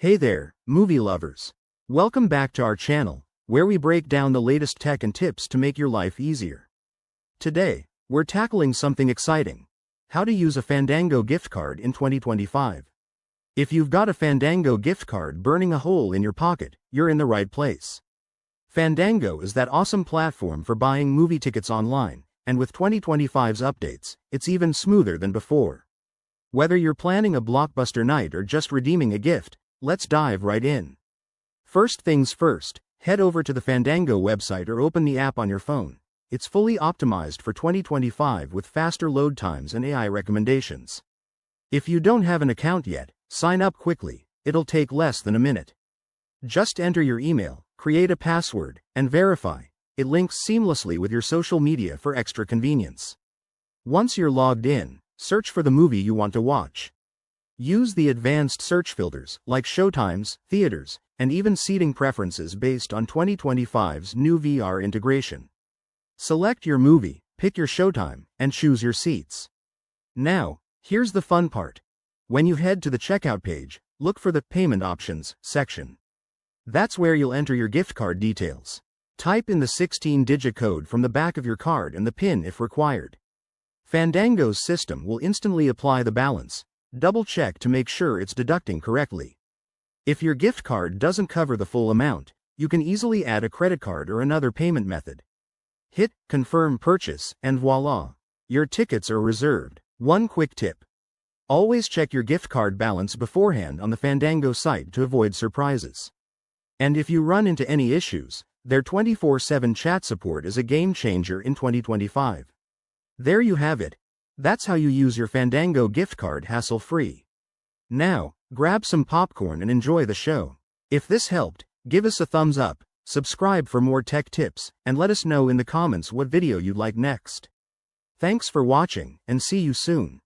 Hey there, movie lovers. Welcome back to our channel, where we break down the latest tech and tips to make your life easier. Today, we're tackling something exciting: how to use a Fandango gift card in 2025. If you've got a Fandango gift card burning a hole in your pocket, you're in the right place. Fandango is that awesome platform for buying movie tickets online, and with 2025's updates, it's even smoother than before. Whether you're planning a blockbuster night or just redeeming a gift, let's dive right in. First things first, head over to the Fandango website or open the app on your phone. It's fully optimized for 2025 with faster load times and AI recommendations. If you don't have an account yet, sign up quickly, it'll take less than a minute. Just enter your email, create a password, and verify. It links seamlessly with your social media for extra convenience. Once you're logged in, search for the movie you want to watch. Use the advanced search filters, like showtimes, theaters, and even seating preferences based on 2025's new VR integration. Select your movie, pick your showtime, and choose your seats. Now, here's the fun part. When you head to the checkout page, look for the Payment Options section. That's where you'll enter your gift card details. Type in the 16-digit code from the back of your card and the PIN if required. Fandango's system will instantly apply the balance. Double-check to make sure it's deducting correctly. If your gift card doesn't cover the full amount, you can easily add a credit card or another payment method. Hit Confirm Purchase, and voila! Your tickets are reserved. One quick tip: always check your gift card balance beforehand on the Fandango site to avoid surprises. And if you run into any issues, their 24/7 chat support is a game changer in 2025. There you have it. That's how you use your Fandango gift card hassle-free. Now, grab some popcorn and enjoy the show. If this helped, give us a thumbs up, subscribe for more tech tips, and let us know in the comments what video you'd like next. Thanks for watching, and see you soon.